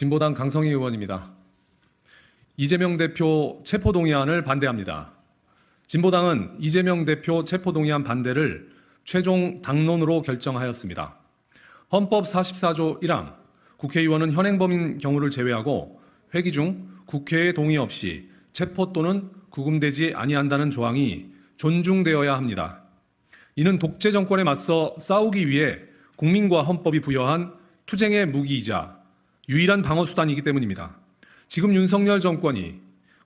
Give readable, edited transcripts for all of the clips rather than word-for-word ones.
진보당 강성희 의원입니다. 이재명 대표 체포동의안을 반대합니다. 진보당은 이재명 대표 체포동의안 반대를 최종 당론으로 결정하였습니다. 헌법 44조 1항 국회의원은 현행범인 경우를 제외하고 회기 중 국회의 동의 없이 체포 또는 구금되지 아니한다는 조항이 존중되어야 합니다. 이는 독재 정권에 맞서 싸우기 위해 국민과 헌법이 부여한 투쟁의 무기이자 유일한 방어수단이기 때문입니다. 지금 윤석열 정권이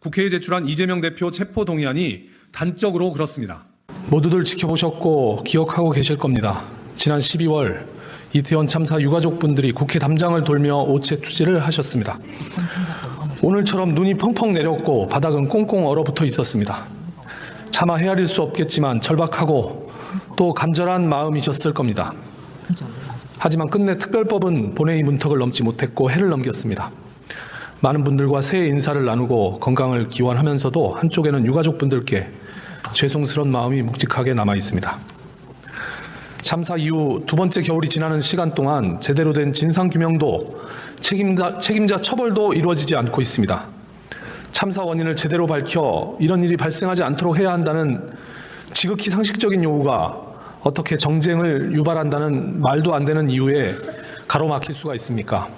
국회에 제출한 이재명 대표 체포동의안이 단적으로 그렇습니다. 모두들 지켜보셨고 기억하고 계실 겁니다. 지난 12월 이태원 참사 유가족분들이 국회 담장을 돌며 오체 투지를 하셨습니다. 오늘처럼 눈이 펑펑 내렸고 바닥은 꽁꽁 얼어붙어 있었습니다. 차마 헤아릴 수 없겠지만 절박하고 또 간절한 마음이셨을 겁니다. 하지만 끝내 특별법은 본회의 문턱을 넘지 못했고 해를 넘겼습니다. 많은 분들과 새해 인사를 나누고 건강을 기원하면서도 한쪽에는 유가족분들께 죄송스러운 마음이 묵직하게 남아 있습니다. 참사 이후 두 번째 겨울이 지나는 시간 동안 제대로 된 진상규명도 책임자 처벌도 이루어지지 않고 있습니다. 참사 원인을 제대로 밝혀 이런 일이 발생하지 않도록 해야 한다는 지극히 상식적인 요구가 어떻게 정쟁을 유발한다는 말도 안 되는 이유에 가로막힐 수가 있습니까?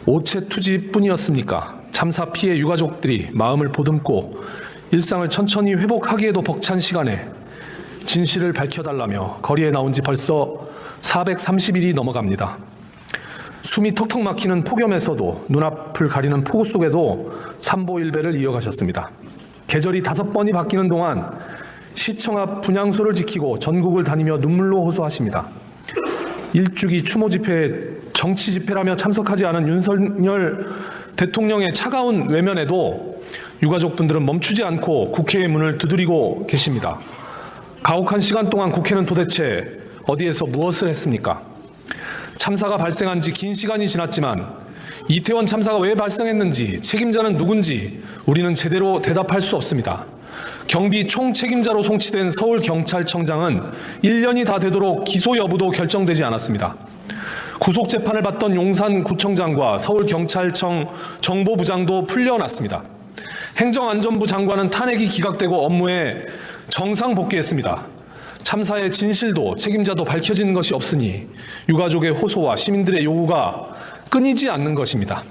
오체 투지뿐이었습니까? 참사 피해 유가족들이 마음을 보듬고 일상을 천천히 회복하기에도 벅찬 시간에 진실을 밝혀달라며 거리에 나온 지 벌써 430일이 넘어갑니다. 숨이 턱턱 막히는 폭염에서도 눈앞을 가리는 폭우 속에도 삼보일배를 이어가셨습니다. 계절이 5번이 바뀌는 동안 시청 앞 분향소를 지키고 전국을 다니며 눈물로 호소하십니다. 일주기 추모 집회에 정치 집회라며 참석하지 않은 윤석열 대통령의 차가운 외면에도 유가족분들은 멈추지 않고 국회의 문을 두드리고 계십니다. 가혹한 시간 동안 국회는 도대체 어디에서 무엇을 했습니까? 참사가 발생한 지 긴 시간이 지났지만 이태원 참사가 왜 발생했는지 책임자는 누군지 우리는 제대로 대답할 수 없습니다. 경비 총책임자로 송치된 서울경찰청장은 1년이 다 되도록 기소 여부도 결정되지 않았습니다. 구속재판을 받던 용산구청장과 서울경찰청 정보부장도 풀려났습니다. 행정안전부 장관은 탄핵이 기각되고 업무에 정상 복귀했습니다. 참사의 진실도 책임자도 밝혀지는 것이 없으니 유가족의 호소와 시민들의 요구가 끊이지 않는 것입니다.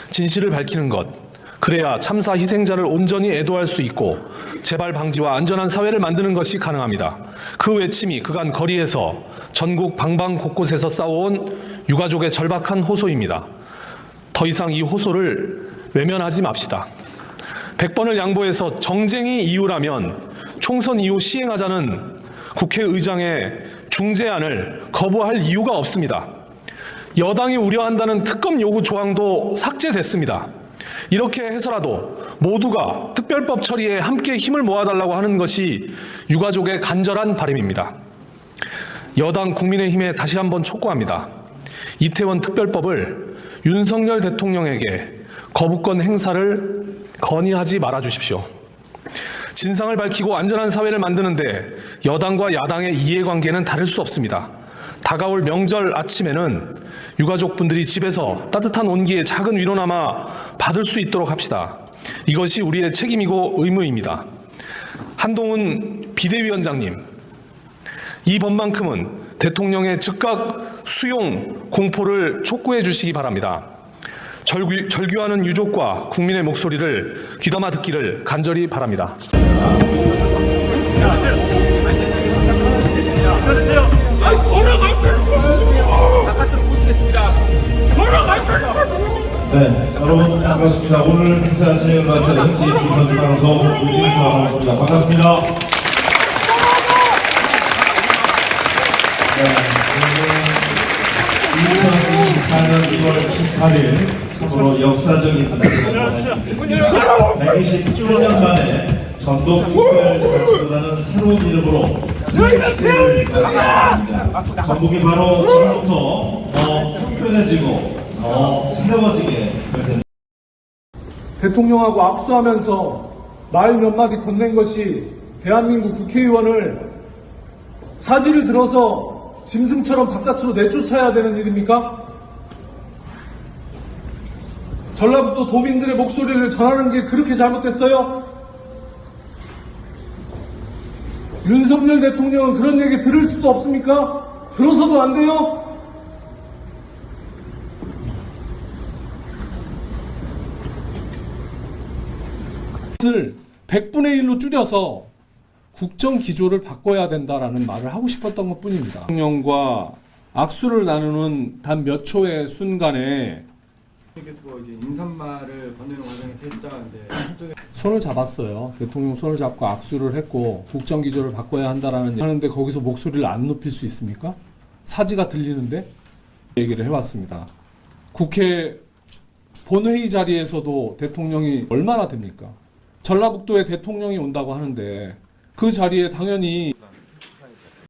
진실을 밝히는 것, 그래야 참사 희생자를 온전히 애도할 수 있고 재발 방지와 안전한 사회를 만드는 것이 가능합니다. 그 외침이 그간 거리에서 전국 방방 곳곳에서 싸워온 유가족의 절박한 호소입니다. 더 이상 이 호소를 외면하지 맙시다. 100번을 양보해서 정쟁이 이유라면 총선 이후 시행하자는 국회의장의 중재안을 거부할 이유가 없습니다. 여당이 우려한다는 특검 요구 조항도 삭제됐습니다. 이렇게 해서라도 모두가 특별법 처리에 함께 힘을 모아달라고 하는 것이 유가족의 간절한 바람입니다. 여당 국민의힘에 다시 한번 촉구합니다. 이태원 특별법을 윤석열 대통령에게 거부권 행사를 건의하지 말아주십시오. 진상을 밝히고 안전한 사회를 만드는데 여당과 야당의 이해관계는 다를 수 없습니다. 다가올 명절 아침에는 유가족분들이 집에서 따뜻한 온기에 작은 위로나마 받을 수 있도록 합시다. 이것이 우리의 책임이고 의무입니다. 한동훈 비대위원장님, 이 법만큼은 대통령의 즉각 수용 공포를 촉구해 주시기 바랍니다. 절규하는 유족과 국민의 목소리를 귀담아 듣기를 간절히 바랍니다. 네, 여러분 반갑습니다. 오늘 행사 진행을 맡은 MTV 전주방송 우진수아나운서입니다. 반갑습니다. 네, 2024년 2월 18일 참으로 역사적인 날이라고 할 수 있겠습니다. 128년 만에 전국 특별 자치도라는 새로운 이름으로 시대를 맞이합니다. 전국이 바로 지금부터 더 특별해지고 더 새로워지게 될 텐데. 대통령하고 악수하면서 말 몇 마디 건넨 것이 대한민국 국회의원을 사지를 들어서 짐승처럼 바깥으로 내쫓아야 되는 일입니까? 전라북도 도민들의 목소리를 전하는 게 그렇게 잘못됐어요? 윤석열 대통령은 그런 얘기 들을 수도 없습니까? 들어서도 안 돼요? 을 100분의 1로 줄여서 국정 기조를 바꿔야 된다라는 말을 하고 싶었던 것 뿐입니다. 대통령과 악수를 나누는 단 몇 초의 순간에 대통령께서 이제 인사말을 건네는 과정에서 살짝 손을 잡았어요. 대통령 손을 잡고 악수를 했고 국정 기조를 바꿔야 한다라는 하는데 거기서 목소리를 안 높일 수 있습니까? 사지가 들리는데 얘기를 해왔습니다. 국회 본회의 자리에서도 대통령이 얼마나 됩니까? 전라북도에 대통령이 온다고 하는데 그 자리에 당연히